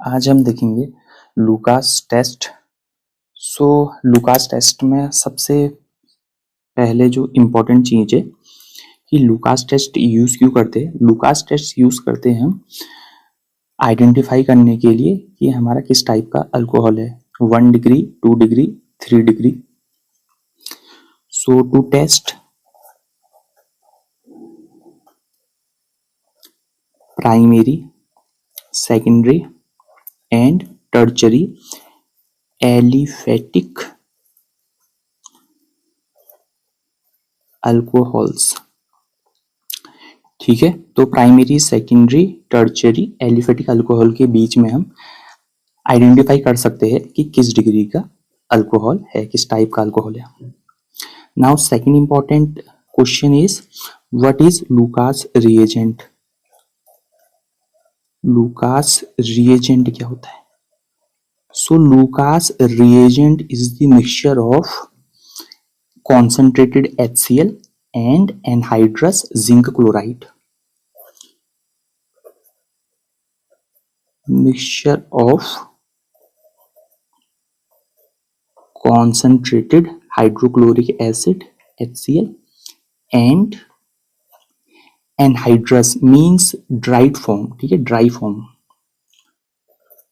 आज हम देखेंगे लुकास टेस्ट। लुकास टेस्ट में सबसे पहले जो इम्पोर्टेंट चीज़ है कि लुकास टेस्ट यूज़ क्यों करते हैं। लुकास टेस्ट यूज़ करते हैं हम आइडेंटिफाई करने के लिए कि हमारा किस टाइप का अल्कोहल है, 1 degree, 2 degree, 3 degree. So to test primary, secondary and tertiary aliphatic alcohols. ठीक है, तो primary, secondary, tertiary, aliphatic alcohol के बीच में हम आइडेंटिफाई कर सकते हैं कि किस डिग्री का अल्कोहल है, किस टाइप का अल्कोहल है। Now second important question is what is Lucas reagent. Lucas reagent क्या होता है? So Lucas reagent is the mixture of concentrated HCl and anhydrous zinc chloride. Mixture of concentrated hydrochloric acid HCl and anhydrous means dried form. ठीक है, dry form.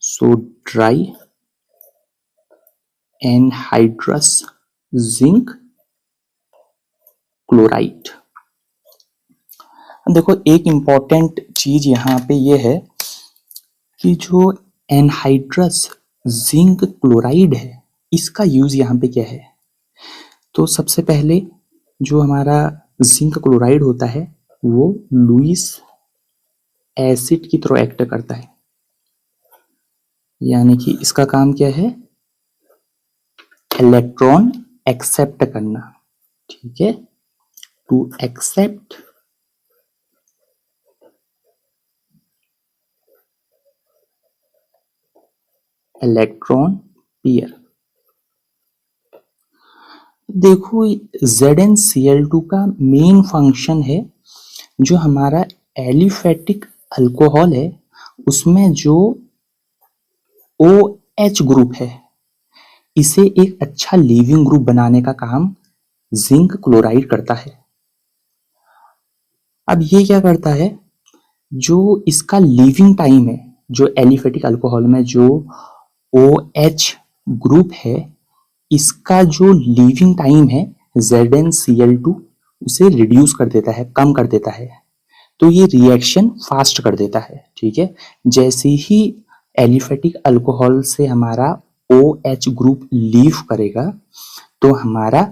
So dry anhydrous zinc chloride. देखो एक important चीज यहाँ पे ये है कि जो एनहाइड्रस जिंक क्लोराइड है इसका यूज यहाँ पे क्या है। तो सबसे पहले जो हमारा जिंक क्लोराइड होता है वो लुईस एसिड की तरह एक्ट करता है, यानी कि इसका काम क्या है, इलेक्ट्रॉन एक्सेप्ट करना। ठीक है, टू एक्सेप्ट इलेक्ट्रॉन पेयर। देखो ZnCl2 का मेन फंक्शन है, जो हमारा एलिफेटिक अल्कोहल है उसमें जो OH ग्रुप है इसे एक अच्छा लीविंग ग्रुप बनाने का काम जिंक क्लोराइड करता है। अब ये क्या करता है, जो इसका लीविंग टाइम है, जो एलिफेटिक अल्कोहल में जो OH ग्रुप है इसका जो लीविंग टाइम है ZnCl2 उसे रिड्यूस कर देता है, कम कर देता है। तो ये रिएक्शन फास्ट कर देता है। ठीक है, जैसे ही एलिफेटिक अल्कोहल से हमारा OH ग्रुप लीव करेगा तो हमारा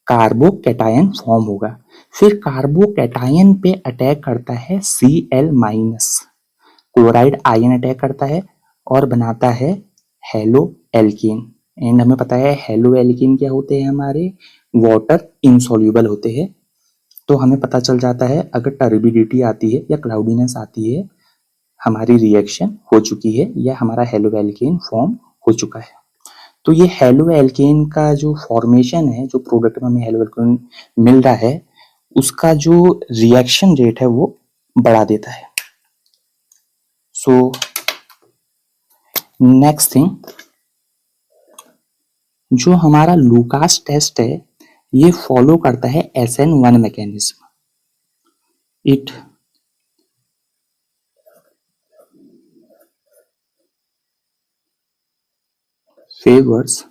कार्बोकैटायन फॉर्म होगा। फिर कार्बोकैटायन पे अटैक करता है Cl minus, chloride ion attack करता है और बनाता है हेलो एल्केन। एंड हमें पता है हेलो एल्केन क्या होते हैं, हमारे वाटर इनसॉल्युबल होते हैं। तो हमें पता चल जाता है अगर टर्बिडिटी आती है या क्लाउडीनेस आती है हमारी रिएक्शन हो चुकी है या हमारा हेलो एल्केन फॉर्म हो चुका है। तो ये हेलो एल्केन का जो फॉर्मेशन है, जो प्रोडक्ट में हमें हेलो एल्केन मिल रहा है उसका जो रिएक्शन रेट है वो बढ़ा देता है। सो नेक्स्ट थिंग, जो हमारा लुकास टेस्ट है ये फॉलो करता है SN1 mechanism. It favours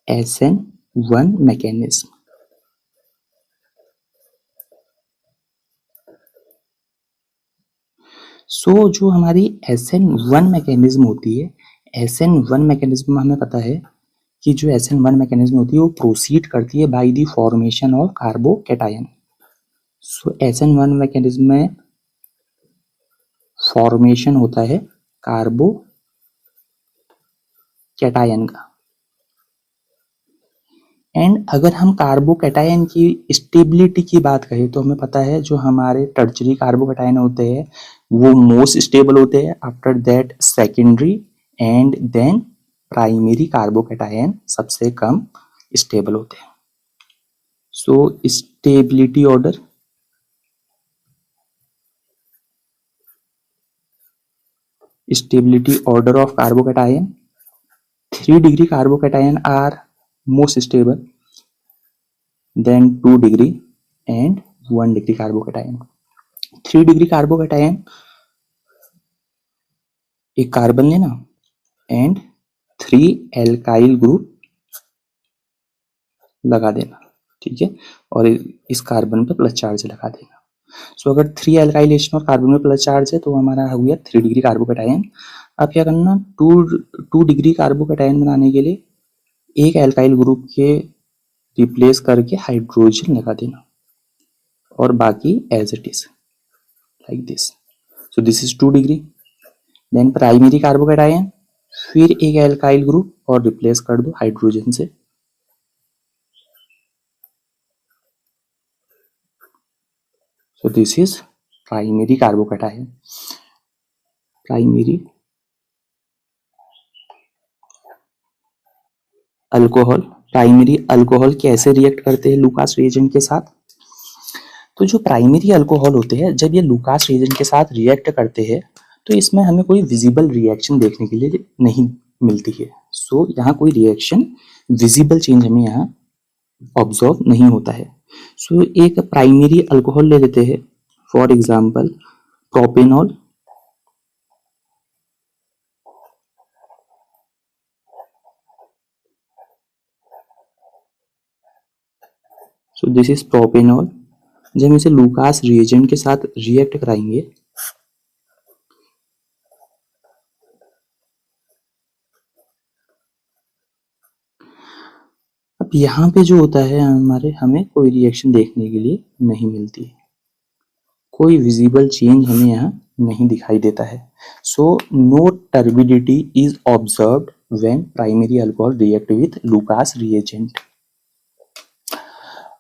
SN1 mechanism. So जो हमारी SN1 मैकेनिज्म होती है, SN1 मैकेनिज्म में हमें पता है कि जो SN1 मैकेनिज्म होती है वो प्रोसीड करती है by the formation of carbocation. So SN1 mechanism में फॉर्मेशन होता है कार्बोकैटायन का। एंड अगर हम कार्बोकैटायन की स्टेबिलिटी की बात करें तो हमें पता है जो हमारे टर्चरी कार्बोकैटायन होते हैं वो मोस्ट स्टेबल होते हैं, after that secondary and then primary carbocation सबसे कम स्टेबल होते हैं। So stability order, stability order of carbocation. 3 degree carbocation are most stable than 2 degree and 1 degree carbocation. 3 degree carbocation, एक कार्बन लेना एंड 3 एल्काइल ग्रुप लगा देना, ठीक है, और इस कार्बन पे प्लस चार्ज लगा देना। सो अगर 3 एल्काइल एस्टर और कार्बन में प्लस चार्ज है तो हमारा हो गया 3 डिग्री कार्बोकेटायन। अब क्या करना, 2 डिग्री कार्बोकेटायन बनाने के लिए एक एल्काइल ग्रुप के रिप्लेस करके हाइड्रोजन लगा देना और बाकी as it is like this. So this is 2 degree. Then primary carbocation, फिर एक एल्काइल ग्रुप और रिप्लेस कर दो हाइड्रोजन से। So this is primary carbocation. Primary alcohol. Primary alcohol कैसे रिएक्ट करते हैं लूकास रिएजेंट के साथ? तो जो प्राइमरी अल्कोहल होते हैं जब ये लूकास रिएजेंट के साथ रिएक्ट करते हैं तो इसमें हमें कोई विजिबल रिएक्शन देखने के लिए नहीं मिलती है। सो यहाँ कोई रिएक्शन विजिबल चेंज हमें यहाँ ऑब्जर्व नहीं होता है। सो एक प्राइमरी अल्कोहल ले लेते हैं, for example propanol. So this is propanol. जब हम इसे लूकास रिएजेंट के साथ रिएक्ट कराएंगे अब यहाँ पे जो होता है हमें कोई रिएक्शन देखने के लिए नहीं मिलती है, कोई विजिबल चेंज हमें यहाँ नहीं दिखाई देता है। So no turbidity is observed when primary alcohol react with Lucas reagent.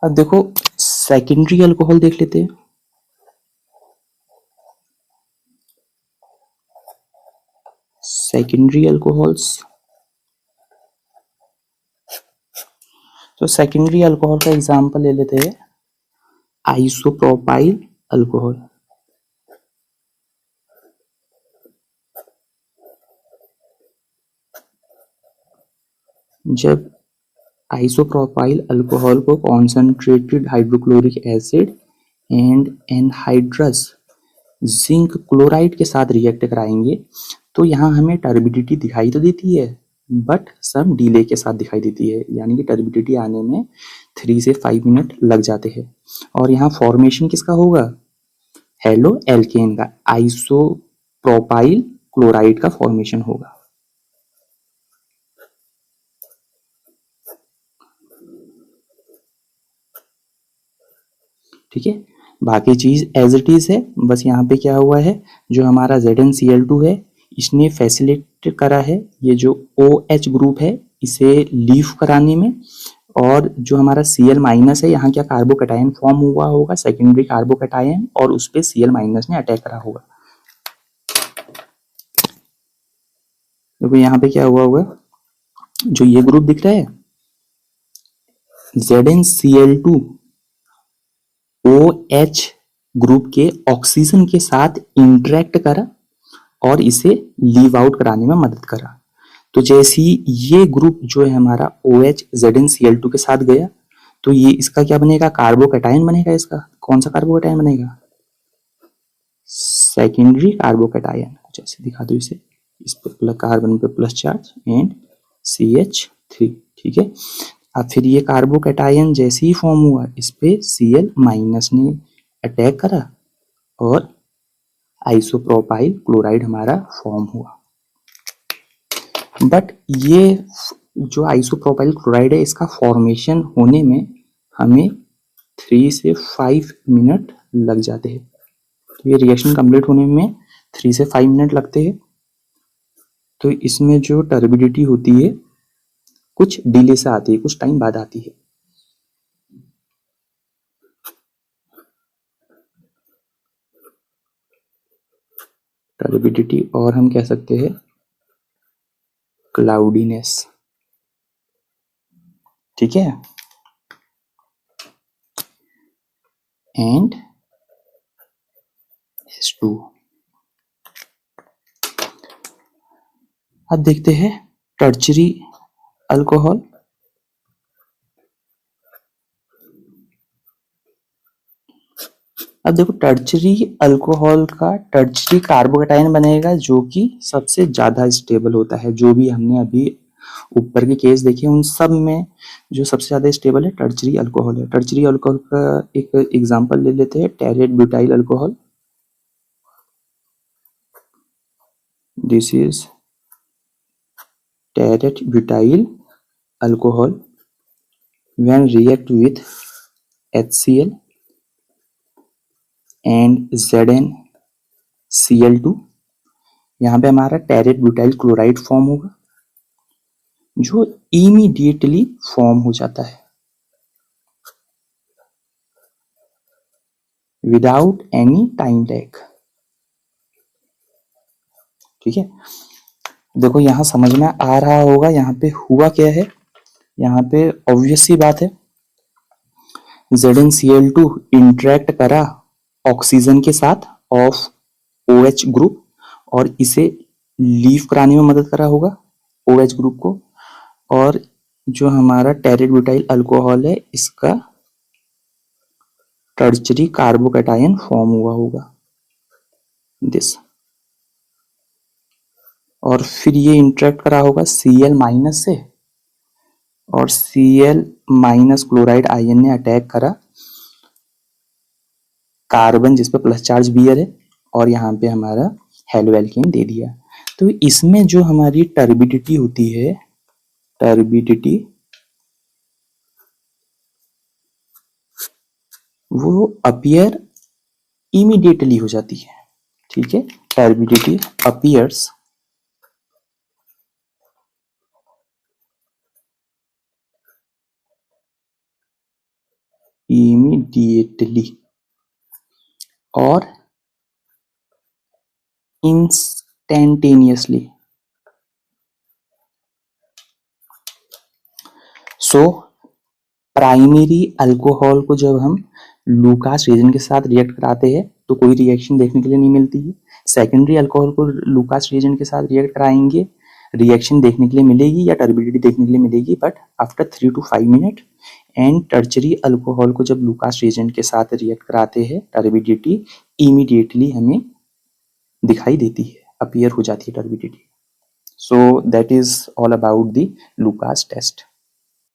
अब देखो सेकेंडरी अल्कोहल देख लेते हैं। सेकेंडरी अल्कोहल्स, तो सेकेंडरी अल्कोहल का एग्जांपल ले लेते हैं आइसोप्रोपाइल अल्कोहल। जब आइसोप्रोपाइल अल्कोहल को concentrated hydrochloric acid and anhydrous zinc chloride के साथ रिएक्ट कराएंगे तो यहाँ हमें टर्बिडिटी दिखाई तो देती है बट सम डिले के साथ दिखाई देती है, यानी कि टर्बिडिटी आने में 3 से 5 मिनट लग जाते हैं। और यहाँ फॉर्मेशन किसका होगा, हेलो एल्केन का, आइसोप्रोपाइल क्लोराइड का फॉर्मेशन होगा। ठीक है, बाकी चीज एज इट इज है, बस यहाँ पे क्या हुआ है, जो हमारा ZnCl2 है इसने फैसिलिटेट करा है ये जो OH ग्रुप है इसे लीव कराने में, और जो हमारा Cl माइनस है यहाँ क्या कार्बोकेटायन फॉर्म हुआ होगा, सेकेंडरी कार्बोकेटायन, और उस पे Cl माइनस ने अटैक करा होगा। देखो यहाँ पे क्या हुआ होगा, जो ये ग्रुप दिख रहा है ZnCl2 OH ग्रुप के ऑक्सीजन के साथ इंटरेक्ट करा और इसे लीव आउट कराने में मदद करा। तो जैसे ही ये ग्रुप जो है हमारा OH ZnCl2 के साथ गया तो ये इसका क्या बनेगा, कार्बोकेटायन बनेगा। इसका कौन सा कार्बोकेटायन बनेगा, सेकेंडरी कार्बोकेटायन। जैसे दिखा दो इसे, इस पर कार्बन पे प्लस चार्ज एंड CH3, ठीक है। अब फिर ये कार्बोकेटायन जैसे ही फॉर्म हुआ इस पे Cl माइनस ने अटैक करा और आइसोप्रोपाइल क्लोराइड हमारा फॉर्म हुआ। बट ये जो आइसोप्रोपाइल क्लोराइड है इसका फॉर्मेशन होने में हमें 3 से 5 मिनट लग जाते हैं। तो ये रिएक्शन कंप्लीट होने में 3 से 5 मिनट लगते हैं। तो इसमें जो टर्बिडिटी होती है कुछ डिले से आती है, कुछ टाइम बाद आती है। टर्बिडिटी और हम कह सकते हैं क्लाउडीनेस, ठीक है। एंड H2, अब देखते हैं टर्चरी अल्कोहल। अब देखो टर्चरी अल्कोहल का टर्चरी कार्बोकेटाइन बनेगा जो कि सबसे ज्यादा स्टेबल होता है। जो भी हमने अभी ऊपर के केस देखे उन सब में जो सबसे ज्यादा स्टेबल है टर्चरी अल्कोहल है। टर्चरी अल्कोहल का एक एग्जांपल ले लेते हैं, tert butyl alcohol. This is tert butyl alcohol when react with HCl and ZnCl2। यहाँ पे हमारा टेरेट ब्यूटाइल क्लोराइड फॉर्म होगा जो इमीडिएटली फॉर्म हो जाता है विदाउट एनी टाइम लैग। ठीक है, देखो यहां समझ में आ रहा होगा यहाँ पे हुआ क्या है। यहाँ पे ऑब्वियस सी बात है, ZnCl2 इंटरेक्ट करा ऑक्सीजन के साथ ऑफ OH ग्रुप और इसे लीव कराने में मदद करा होगा OH ग्रुप को। और जो हमारा टेरेट ब्यूटाइल अल्कोहल है इसका टर्चरी कार्बोकेटाइन फॉर्म हुआ होगा दिस, और फिर ये इंटरेक्ट करा होगा Cl माइनस से और Cl माइनस क्लोराइड आयन ने अटैक करा कार्बन जिस पे प्लस चार्ज Br है और यहाँ पे हमारा हेलो एल्केन दे दिया। तो इसमें जो हमारी टर्बिडिटी होती है, टर्बिडिटी वो अपीयर इमीडिएटली हो जाती है। ठीक है, टर्बिडिटी अपीयर्स इमीडिएटली और इंस्टेंटेनियसली। सो प्राइमरी अल्कोहल को जब हम लूकास रिएजेंट के साथ रिएक्ट कराते हैं तो कोई रिएक्शन देखने के लिए नहीं मिलती है। सेकेंडरी अल्कोहल को लूकास रिएजेंट के साथ रिएक्ट कराएंगे, रिएक्शन देखने के लिए मिलेगी या टर्बिडिटी देखने के लिए मिलेगी but after 3 to 5 minute. And tertiary alcohol को जब लूकास रिएजेंट के साथ रिएक्ट कराते हैं टर्बिडिटी इमीडिएटली हमें दिखाई देती है, अपीयर हो जाती है turbidity. So that is all about the Lucas test.